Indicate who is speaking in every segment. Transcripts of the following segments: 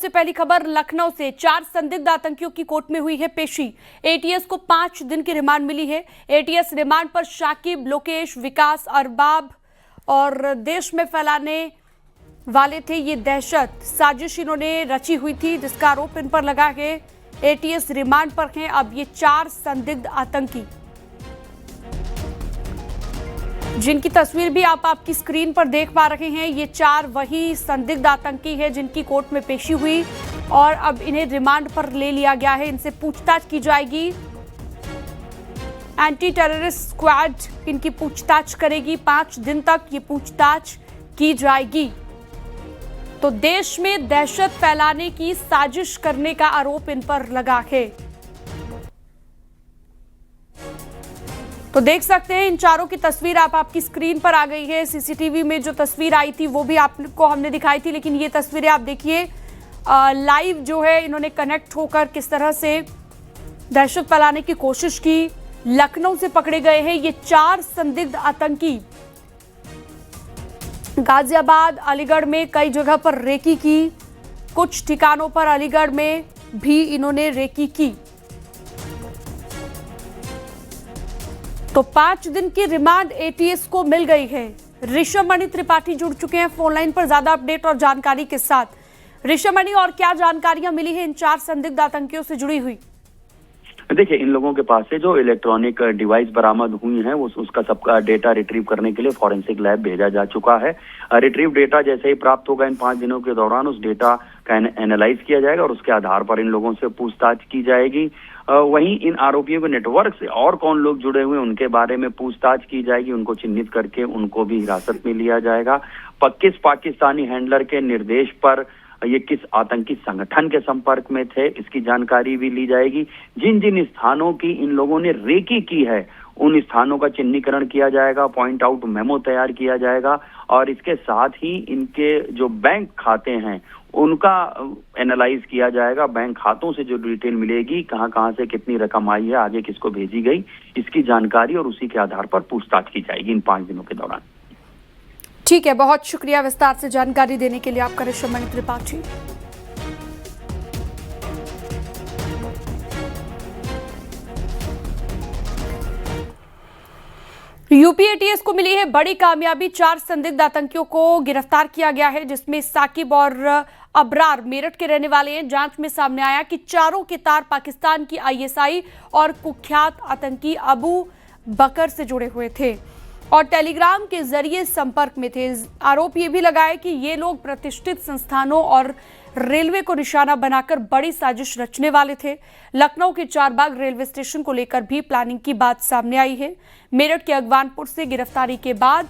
Speaker 1: सबसे पहली खबर लखनऊ से। 4 संदिग्ध आतंकियों की कोर्ट में हुई है पेशी। एटीएस को 5 दिन की रिमांड मिली है। एटीएस रिमांड पर शाकिब, लोकेश, विकास, अरबाब और देश में फैलाने वाले थे ये दहशत। साजिश इन्होंने रची हुई थी जिसका आरोप इन पर लगा है। एटीएस रिमांड पर हैं अब ये 4 संदिग्ध आतंकी, जिनकी तस्वीर भी आप आपकी स्क्रीन पर देख पा रहे हैं। ये 4 वही संदिग्ध आतंकी हैं जिनकी कोर्ट में पेशी हुई और अब इन्हें रिमांड पर ले लिया गया है। इनसे पूछताछ की जाएगी। एंटी टेररिस्ट स्क्वाड इनकी पूछताछ करेगी। 5 दिन तक ये पूछताछ की जाएगी। तो देश में दहशत फैलाने की साजिश करने का आरोप इन पर लगा है। तो देख सकते हैं इन चारों की तस्वीर आप आपकी स्क्रीन पर आ गई है। सीसीटीवी में जो तस्वीर आई थी वो भी आपको हमने दिखाई थी, लेकिन ये तस्वीरें आप देखिए लाइव जो है इन्होंने कनेक्ट होकर किस तरह से दहशत फैलाने की कोशिश की। लखनऊ से पकड़े गए हैं ये 4 संदिग्ध आतंकी। गाजियाबाद, अलीगढ़ में कई जगह पर रेकी की। कुछ ठिकानों पर अलीगढ़ में भी इन्होंने रेकी की। तो 5 दिन की रिमांड एटीएस को मिल गई है। ऋषभमणि त्रिपाठी जुड़ चुके हैं फोन लाइन पर ज्यादा अपडेट और जानकारी के साथ। ऋषभमणि, और क्या जानकारियां मिली है इन 4 संदिग्ध आतंकियों से जुड़ी हुई?
Speaker 2: देखिए, इन लोगों के पास से जो इलेक्ट्रॉनिक डिवाइस बरामद हुई हैं उसका सबका डेटा रिट्रीव करने के लिए फॉरेंसिक लैब भेजा जा चुका है। रिट्रीव डेटा जैसे ही प्राप्त होगा इन 5 दिनों के दौरान उस डेटा का एनालाइज किया जाएगा और उसके आधार पर इन लोगों से पूछताछ की जाएगी। वहीं इन आरोपियों के नेटवर्क से और कौन लोग जुड़े हुए उनके बारे में पूछताछ की जाएगी। उनको चिन्हित करके उनको भी हिरासत में लिया जाएगा। किस पाकिस्तानी हैंडलर के निर्देश पर ये किस आतंकी संगठन के संपर्क में थे इसकी जानकारी भी ली जाएगी। जिन जिन स्थानों की इन लोगों ने रेकी की है उन स्थानों का चिन्हीकरण किया जाएगा, पॉइंट आउट मेमो तैयार किया जाएगा और इसके साथ ही इनके जो बैंक खाते हैं उनका एनालाइज किया जाएगा। बैंक खातों से जो डिटेल मिलेगी, कहां कहां से कितनी रकम आई है, आगे किसको भेजी गई, इसकी जानकारी और उसी के आधार पर पूछताछ की जाएगी इन 5 दिनों के दौरान।
Speaker 1: ठीक है, बहुत शुक्रिया विस्तार से जानकारी देने के लिए आपका ऋषभमणि त्रिपाठी। यूपी एटीएस को मिली है बड़ी कामयाबी। 4 संदिग्ध आतंकियों को गिरफ्तार किया गया है जिसमें साकिब और अबरार मेरठ के रहने वाले हैं। जांच में सामने आया कि चारों के तार पाकिस्तान की आईएसआई और कुख्यात आतंकी अबू बकर से जुड़े हुए थे और टेलीग्राम के जरिए संपर्क में थे। आरोप ये भी लगाए कि ये लोग प्रतिष्ठित संस्थानों और रेलवे को निशाना बनाकर बड़ी साजिश रचने वाले थे। लखनऊ के चारबाग रेलवे स्टेशन को लेकर भी प्लानिंग की बात सामने आई है। मेरठ के अगवानपुर से गिरफ्तारी के बाद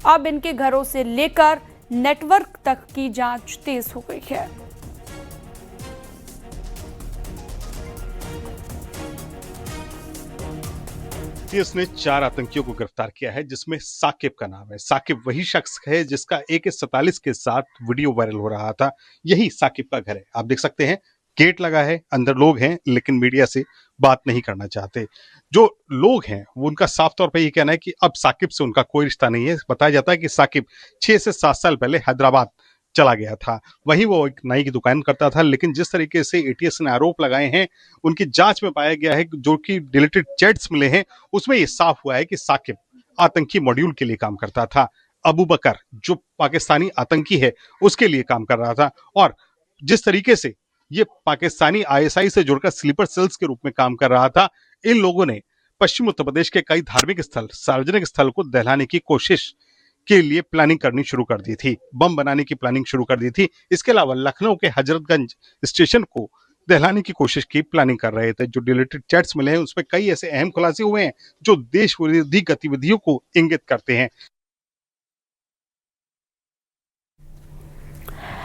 Speaker 1: अब इनके घरों से लेकर नेटवर्क तक की जांच तेज हो गई है।
Speaker 3: एटीएस ने 4 आतंकियों को गिरफ्तार किया है जिसमें साकिब का नाम है। साकिब वही शख्स है जिसका AK-47 के साथ वीडियो वायरल हो रहा था। यही साकिब का घर है। आप देख सकते हैं गेट लगा है, अंदर लोग हैं लेकिन मीडिया से बात नहीं करना चाहते। जो लोग हैं वो उनका साफ तौर पे ये कहना है कि अब साकिब से उनका कोई रिश्ता नहीं है। बताया जाता है कि साकिब 6 से 7 साल पहले हैदराबाद चला गया था। वहीं वो एक नाई की दुकान करता था, लेकिन जिस तरीके से एटीएस ने आरोप लगाए हैं उनकी जांच में पाया गया है जो कि डिलीटेड चैट्स मिले हैं उसमें ये साफ हुआ है कि साकिब आतंकी मॉड्यूल के लिए काम करता था। अबू बकर जो पाकिस्तानी आतंकी है उसके लिए काम कर रहा था और जिस तरीके से ये पाकिस्तानी आईएसआई से जुड़कर स्लीपर सेल्स के रूप में काम कर रहा था, इन लोगों ने पश्चिम उत्तर प्रदेश के कई धार्मिक स्थल, सार्वजनिक स्थल को दहलाने की कोशिश के लिए प्लानिंग करनी शुरू कर दी थी। बम बनाने की प्लानिंग शुरू कर दी थी। इसके अलावा लखनऊ के हजरतगंज स्टेशन को दहलाने की कोशिश की प्लानिंग कर रहे थे। जो डिलीटेड चैट्स मिले हैं उसमें कई ऐसे अहम खुलासे हुए हैं जो देश विरोधी गतिविधियों को इंगित करते हैं।